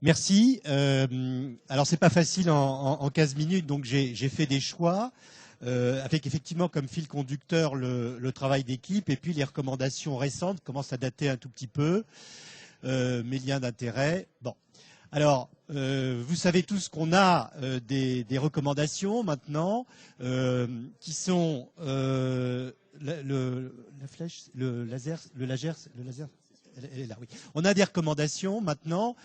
Merci. Alors c'est pas facile en 15 minutes, donc j'ai fait des choix avec effectivement comme fil conducteur le travail d'équipe et puis les recommandations récentes commencent à dater un tout petit peu, mes liens d'intérêt. Bon, alors vous savez tous qu'on a des recommandations maintenant qui sont la flèche, le laser. Elle est là, oui. On a des recommandations maintenant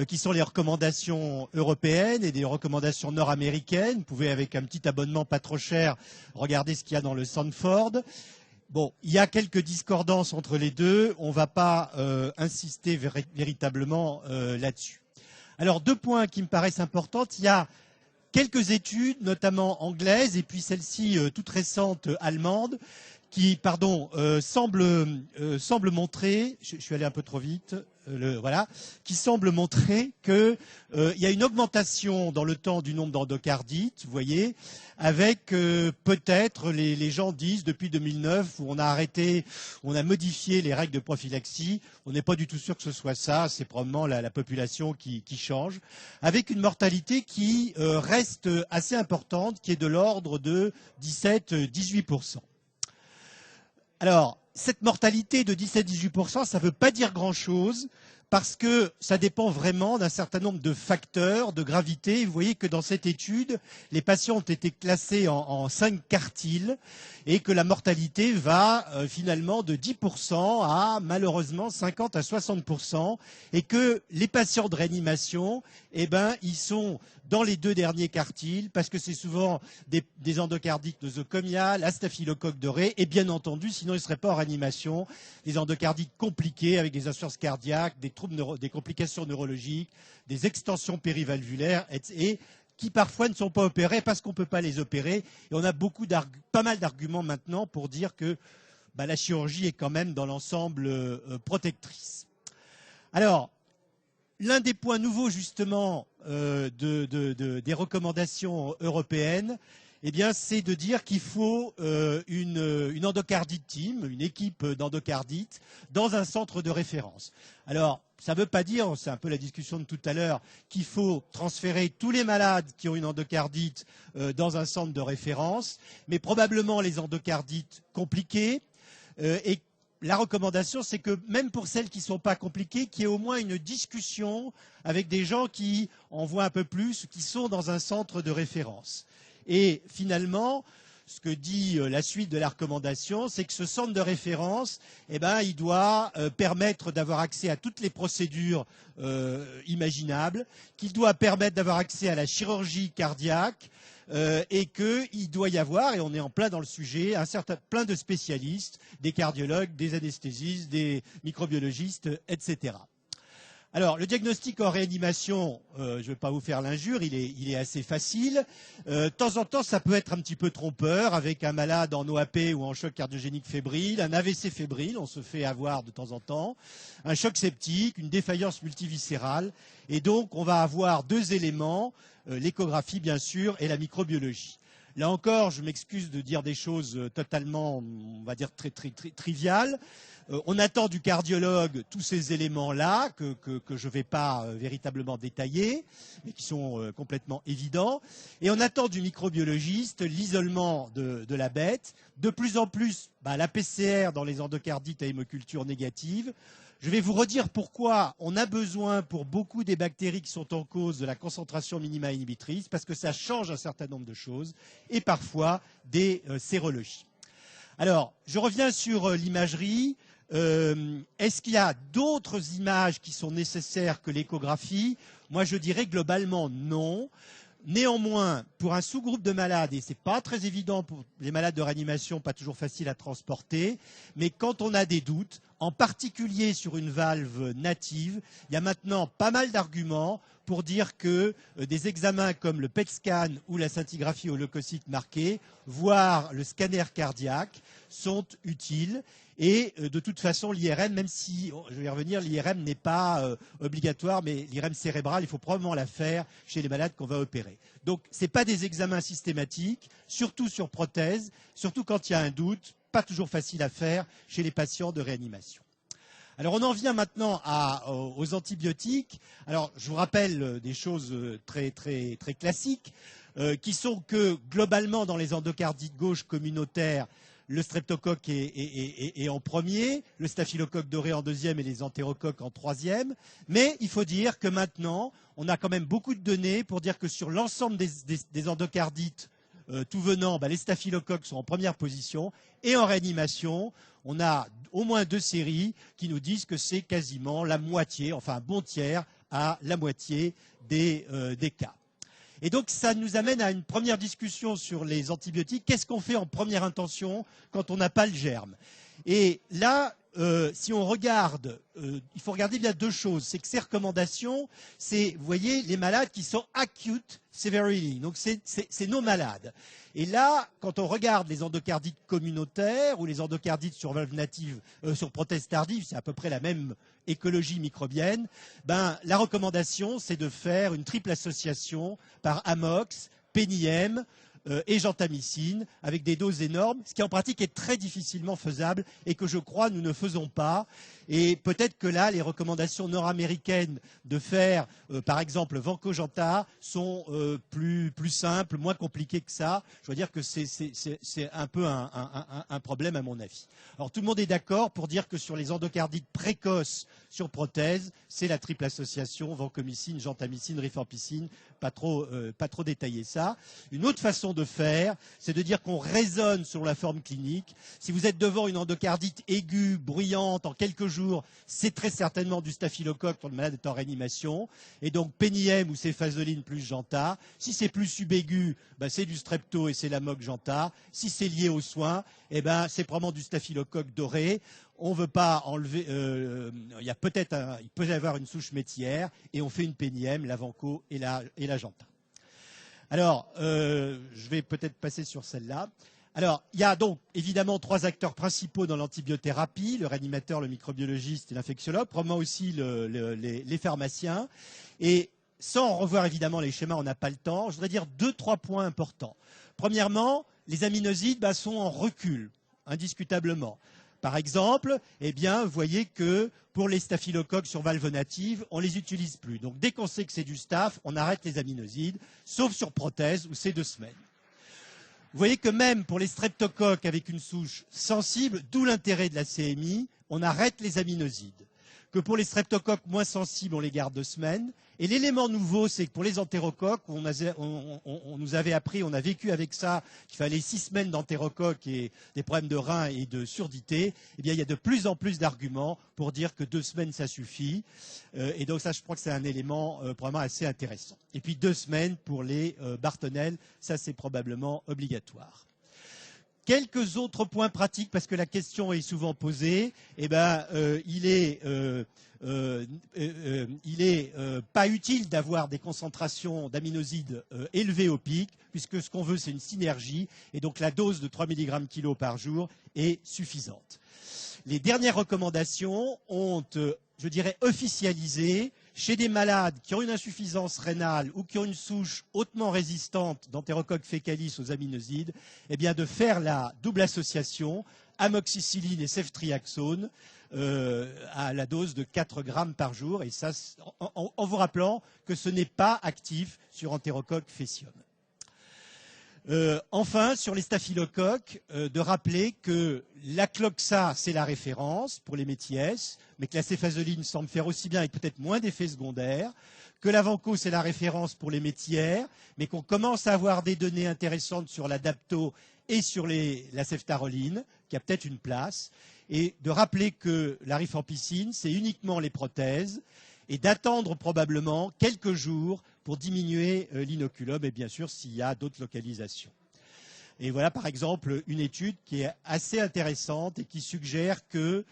qui sont les recommandations européennes et des recommandations nord-américaines. Vous pouvez, avec un petit abonnement pas trop cher, regarder ce qu'il y a dans le Stanford. Bon, il y a quelques discordances entre les deux. On ne va pas insister véritablement là-dessus. Alors, deux points qui me paraissent importants. Il y a quelques études, notamment anglaises, et puis celle-ci toute récente allemande, qui, semble montrer, je suis allé un peu trop vite, voilà, qui semble montrer qu'il y a une augmentation dans le temps du nombre d'endocardites, vous voyez, avec peut-être, les gens disent depuis 2009, où on a modifié les règles de prophylaxie, on n'est pas du tout sûr que ce soit ça, c'est probablement la population qui change, avec une mortalité qui reste assez importante, qui est de l'ordre de 17-18%. Alors, cette mortalité de 17-18%, ça ne veut pas dire grand-chose parce que ça dépend vraiment d'un certain nombre de facteurs de gravité. Vous voyez que dans cette étude, les patients ont été classés en 5 quartiles et que la mortalité va finalement de 10% à malheureusement 50 à 60% et que les patients de réanimation, eh ben, ils sont dans les 2 derniers quartiles parce que c'est souvent des endocardites nosocomiales, à staphylocoque doré et bien entendu, sinon ils ne seraient pas en réanimation, des endocardites compliquées avec des insuffisances cardiaques, des complications neurologiques, des extensions périvalvulaires et qui parfois ne sont pas opérées parce qu'on ne peut pas les opérer. Et on a pas mal d'arguments maintenant pour dire que la chirurgie est quand même dans l'ensemble protectrice. Alors, l'un des points nouveaux justement des recommandations européennes, eh bien, c'est de dire qu'il faut une endocardite team, une équipe d'endocardites dans un centre de référence. Alors, ça ne veut pas dire, c'est un peu la discussion de tout à l'heure, qu'il faut transférer tous les malades qui ont une endocardite dans un centre de référence, mais probablement les endocardites compliquées et la recommandation, c'est que même pour celles qui ne sont pas compliquées, qu'il y ait au moins une discussion avec des gens qui en voient un peu plus, qui sont dans un centre de référence. Et finalement, ce que dit la suite de la recommandation, c'est que ce centre de référence, eh ben, il doit permettre d'avoir accès à toutes les procédures imaginables, qu'il doit permettre d'avoir accès à la chirurgie cardiaque, et qu'il doit y avoir, et on est en plein dans le sujet, plein de spécialistes, des cardiologues, des anesthésistes, des microbiologistes, etc. Alors, le diagnostic en réanimation, je ne vais pas vous faire l'injure, il est assez facile. De temps en temps, ça peut être un petit peu trompeur avec un malade en OAP ou en choc cardiogénique fébrile, un AVC fébrile, on se fait avoir de temps en temps, un choc septique, une défaillance multiviscérale. Et donc, on va avoir 2 éléments, l'échographie bien sûr et la microbiologie. Là encore, je m'excuse de dire des choses totalement, on va dire, très triviales. On attend du cardiologue tous ces éléments-là que je ne vais pas véritablement détailler, mais qui sont complètement évidents. Et on attend du microbiologiste l'isolement de la bête. De plus en plus, la PCR dans les endocardites à hémoculture négative. Je vais vous redire pourquoi on a besoin pour beaucoup des bactéries qui sont en cause de la concentration minima inhibitrice, parce que ça change un certain nombre de choses, et parfois des sérologies. Alors, je reviens sur l'imagerie. Est-ce qu'il y a d'autres images qui sont nécessaires que l'échographie? Moi, je dirais globalement non. Néanmoins, pour un sous-groupe de malades, et ce n'est pas très évident pour les malades de réanimation, pas toujours facile à transporter, mais quand on a des doutes, en particulier sur une valve native, il y a maintenant pas mal d'arguments pour dire que des examens comme le PET scan ou la scintigraphie au leucocyte marqué, voire le scanner cardiaque, sont utiles. Et de toute façon, l'IRM, même si, je vais y revenir, l'IRM n'est pas obligatoire, mais l'IRM cérébrale, il faut probablement la faire chez les malades qu'on va opérer. Donc, ce n'est pas des examens systématiques, surtout sur prothèse, surtout quand il y a un doute, pas toujours facile à faire chez les patients de réanimation. Alors on en vient maintenant aux antibiotiques. Alors je vous rappelle des choses très classiques qui sont que globalement dans les endocardites gauche communautaires, le streptocoque est en premier, le staphylocoque doré en deuxième et les entérocoques en troisième. Mais il faut dire que maintenant, on a quand même beaucoup de données pour dire que sur l'ensemble des endocardites tout venant, les staphylocoques sont en première position. Et en réanimation, on a au moins 2 séries qui nous disent que c'est quasiment la moitié, enfin un bon tiers à la moitié des cas. Et donc, ça nous amène à une première discussion sur les antibiotiques. Qu'est-ce qu'on fait en première intention quand on n'a pas le germe? Et là, si on regarde, il faut regarder bien 2 choses. C'est que ces recommandations, c'est, vous voyez, les malades qui sont acute severity. Donc, c'est nos malades. Et là, quand on regarde les endocardites communautaires ou les endocardites sur valve native, sur prothèse tardive, c'est à peu près la même écologie microbienne, la recommandation, c'est de faire une triple association par amox, pénième et gentamicine avec des doses énormes, ce qui en pratique est très difficilement faisable et que je crois nous ne faisons pas. Et peut-être que là, les recommandations nord-américaines de faire, par exemple, Vancogenta sont plus simples, moins compliquées que ça. Je dois dire que c'est un peu un problème à mon avis. Alors tout le monde est d'accord pour dire que sur les endocardites précoces sur prothèse, c'est la triple association, vancomycine, gentamicine, rifampicine, pas trop détailler ça. Une autre façon de faire, c'est de dire qu'on raisonne sur la forme clinique. Si vous êtes devant une endocardite aiguë, bruyante, en quelques jours, c'est très certainement du staphylocoque quand le malade est en réanimation. Et donc pénième ou céphazoline plus Genta. Si c'est plus subaigu, c'est du strepto et c'est la moque Genta. Si c'est lié aux soins, c'est probablement du staphylocoque doré. On ne veut pas enlever, il peut y avoir une souche métière et on fait une pénième, la vanco et la Genta. Alors, je vais peut-être passer sur celle-là. Alors, il y a donc évidemment 3 acteurs principaux dans l'antibiothérapie, le réanimateur, le microbiologiste et l'infectiologue, probablement aussi les pharmaciens. Et sans revoir évidemment les schémas, on n'a pas le temps, je voudrais dire 2-3 points importants. Premièrement, les aminosides sont en recul, indiscutablement. Par exemple, vous voyez que pour les staphylocoques sur valve native, on ne les utilise plus. Donc dès qu'on sait que c'est du staph, on arrête les aminosides, sauf sur prothèse où c'est 2 semaines. Vous voyez que même pour les streptocoques avec une souche sensible, d'où l'intérêt de la CMI, on arrête les aminosides. Que pour les streptocoques moins sensibles, on les garde 2 semaines. Et l'élément nouveau, c'est que pour les entérocoques, on nous avait appris, on a vécu avec ça, qu'il fallait 6 semaines d'entérocoques et des problèmes de reins et de surdité. Eh bien, il y a de plus en plus d'arguments pour dire que 2 semaines, ça suffit. Et donc ça, je crois que c'est un élément probablement assez intéressant. Et puis 2 semaines pour les Bartonel, ça c'est probablement obligatoire. Quelques autres points pratiques, parce que la question est souvent posée. Il est pas utile d'avoir des concentrations d'aminosides élevées au pic, puisque ce qu'on veut, c'est une synergie, et donc la dose de 3 mg kg par jour est suffisante. Les dernières recommandations ont, je dirais, officialisé chez des malades qui ont une insuffisance rénale ou qui ont une souche hautement résistante d'entérocoque fécalis aux aminosides, de faire la double association amoxicilline et ceftriaxone à la dose de 4 grammes par jour, et ça en vous rappelant que ce n'est pas actif sur entérocoque faecium. Enfin, sur les staphylocoques, de rappeler que l'acloxa, c'est la référence pour les métiers, mais que la céphazoline semble faire aussi bien avec peut-être moins d'effets secondaires, que la vanco, c'est la référence pour les métiers, mais qu'on commence à avoir des données intéressantes sur la dapto et sur la ceftaroline, qui a peut-être une place, et de rappeler que la rifampicine, c'est uniquement les prothèses, et d'attendre probablement quelques jours pour diminuer l'inoculum, et bien sûr s'il y a d'autres localisations. Et voilà par exemple une étude qui est assez intéressante et qui suggère que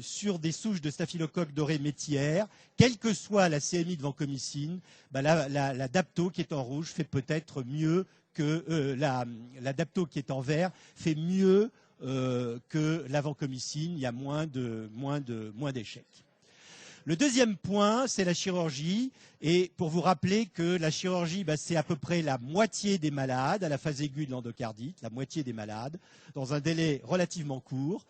sur des souches de staphylocoque doré métière, quelle que soit la CMI de vancomycine, la dapto qui est en rouge fait peut-être mieux que la dapto qui est en vert fait mieux que la vancomycine. Il y a moins d'échecs. Le deuxième point, c'est la chirurgie. Et pour vous rappeler que la chirurgie, c'est à peu près la moitié des malades à la phase aiguë de l'endocardite, la moitié des malades, dans un délai relativement court.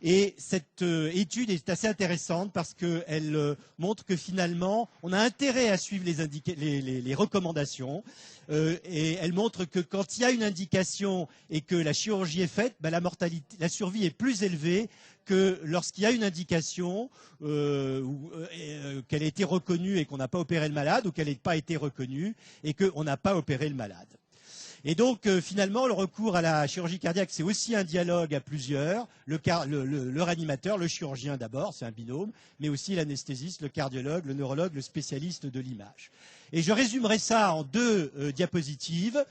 Et cette étude est assez intéressante parce qu'elle montre que finalement, on a intérêt à suivre les recommandations. Et elle montre que quand il y a une indication et que la chirurgie est faite, ben la survie est plus élevée que lorsqu'il y a une indication qu'elle a été reconnue et qu'on n'a pas opéré le malade, ou qu'elle n'a pas été reconnue et qu'on n'a pas opéré le malade. Et donc, finalement, le recours à la chirurgie cardiaque, c'est aussi un dialogue à plusieurs. Le réanimateur, le chirurgien d'abord, c'est un binôme, mais aussi l'anesthésiste, le cardiologue, le neurologue, le spécialiste de l'image. Et je résumerai ça en deux diapositives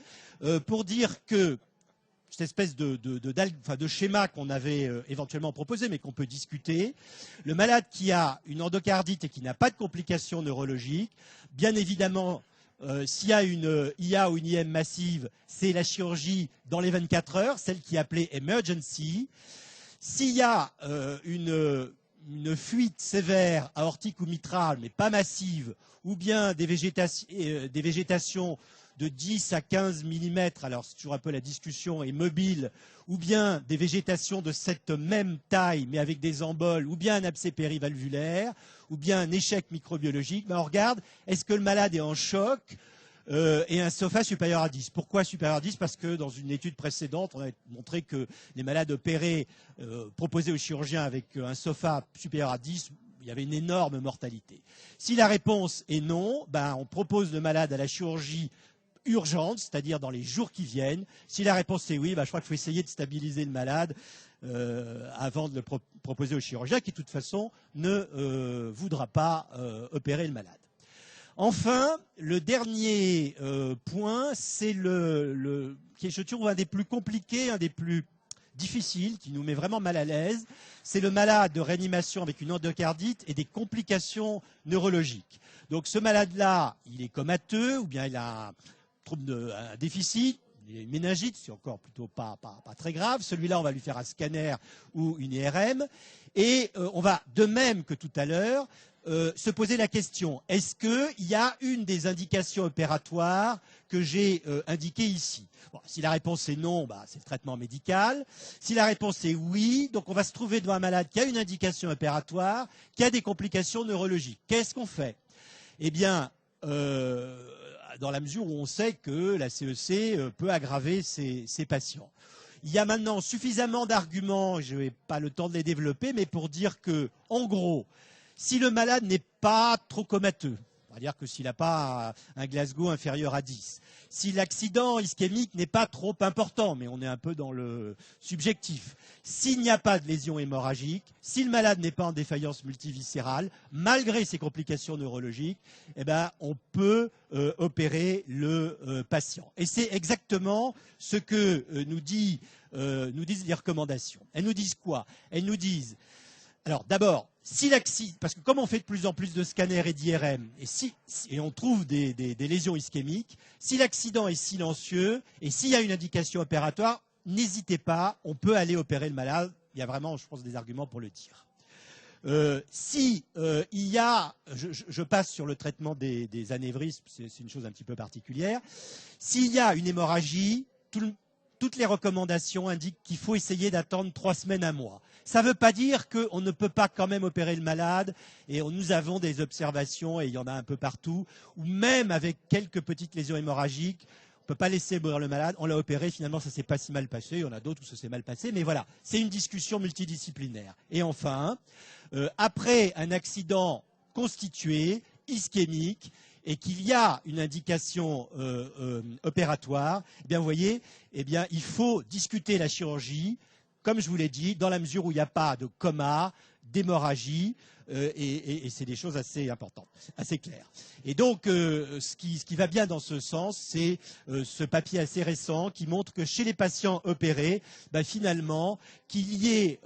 pour dire que cette espèce de schéma qu'on avait éventuellement proposé, mais qu'on peut discuter, le malade qui a une endocardite et qui n'a pas de complications neurologiques, bien évidemment, s'il y a une IA ou une IM massive, c'est la chirurgie dans les 24 heures, celle qui est appelée emergency. S'il y a une fuite sévère aortique ou mitrale, mais pas massive, ou bien des végétations de 10 à 15 mm, alors c'est toujours un peu la discussion, et mobile, ou bien des végétations de cette même taille, mais avec des emboles, ou bien un abcès périvalvulaire, ou bien un échec microbiologique, ben on regarde, est-ce que le malade est en choc et un SOFA supérieur à 10. Pourquoi supérieur à 10? Parce que dans une étude précédente, on a montré que les malades opérés, proposés aux chirurgiens avec un SOFA supérieur à 10, il y avait une énorme mortalité. Si la réponse est non, ben on propose le malade à la chirurgie urgente, c'est-à-dire dans les jours qui viennent. Si la réponse est oui, ben je crois qu'il faut essayer de stabiliser le malade avant de le proposer au chirurgien qui, de toute façon, ne voudra pas opérer le malade. Enfin, le dernier point, c'est qui est, je trouve, un des plus compliqués, un des plus difficiles, qui nous met vraiment mal à l'aise. C'est le malade de réanimation avec une endocardite et des complications neurologiques. Donc ce malade-là, il est comateux, ou bien il a un déficit, il est méningite, c'est encore plutôt pas très grave. Celui-là, on va lui faire un scanner ou une IRM. Et on va, de même que tout à l'heure, se poser la question, est-ce qu'il y a une des indications opératoires que j'ai indiquées ici? Bon, si la réponse est non, bah, c'est le traitement médical. Si la réponse est oui, donc on va se trouver devant un malade qui a une indication opératoire, qui a des complications neurologiques. Qu'est-ce qu'on fait? Eh bien, dans la mesure où on sait que la CEC peut aggraver ces patients. Il y a maintenant suffisamment d'arguments, je n'ai pas le temps de les développer, mais pour dire que, en gros, si le malade n'est pas trop comateux, on va dire que s'il n'a pas un Glasgow inférieur à 10, si l'accident ischémique n'est pas trop important, mais on est un peu dans le subjectif, s'il n'y a pas de lésion hémorragique, si le malade n'est pas en défaillance multiviscérale, malgré ses complications neurologiques, eh ben, on peut opérer le patient. Et c'est exactement ce que nous disent les recommandations. Elles nous disent quoi? Elles nous disent, alors d'abord, si l'accident, parce que comme on fait de plus en plus de scanners et d'IRM, et on trouve des lésions ischémiques, si l'accident est silencieux et s'il y a une indication opératoire, n'hésitez pas, on peut aller opérer le malade. Il y a vraiment, je pense, des arguments pour le dire. Je passe sur le traitement des anévrismes, c'est une chose un petit peu particulière. S'il y a une hémorragie, toutes les recommandations indiquent qu'il faut essayer d'attendre 3 semaines, 1 mois. Ça ne veut pas dire qu'on ne peut pas quand même opérer le malade, et nous avons des observations, et il y en a un peu partout, où même avec quelques petites lésions hémorragiques, on ne peut pas laisser mourir le malade, on l'a opéré, finalement ça ne s'est pas si mal passé, il y en a d'autres où ça s'est mal passé, mais voilà, c'est une discussion multidisciplinaire. Et enfin, après un accident constitué, ischémique, et qu'il y a une indication opératoire, eh bien, vous voyez, eh bien, il faut discuter la chirurgie, comme je vous l'ai dit, dans la mesure où il n'y a pas de coma, d'hémorragie, et c'est des choses assez importantes, assez claires. Et donc, ce qui va bien dans ce sens, c'est ce papier assez récent qui montre que chez les patients opérés, ben, finalement, qu'il y ait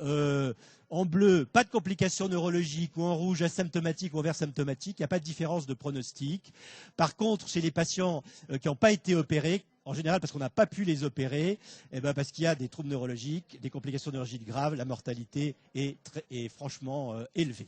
en bleu, pas de complications neurologiques, ou en rouge, asymptomatique ou envers symptomatique, il n'y a pas de différence de pronostic. Par contre, chez les patients qui n'ont pas été opérés, en général parce qu'on n'a pas pu les opérer, eh ben parce qu'il y a des troubles neurologiques, des complications neurologiques graves, la mortalité est franchement élevée.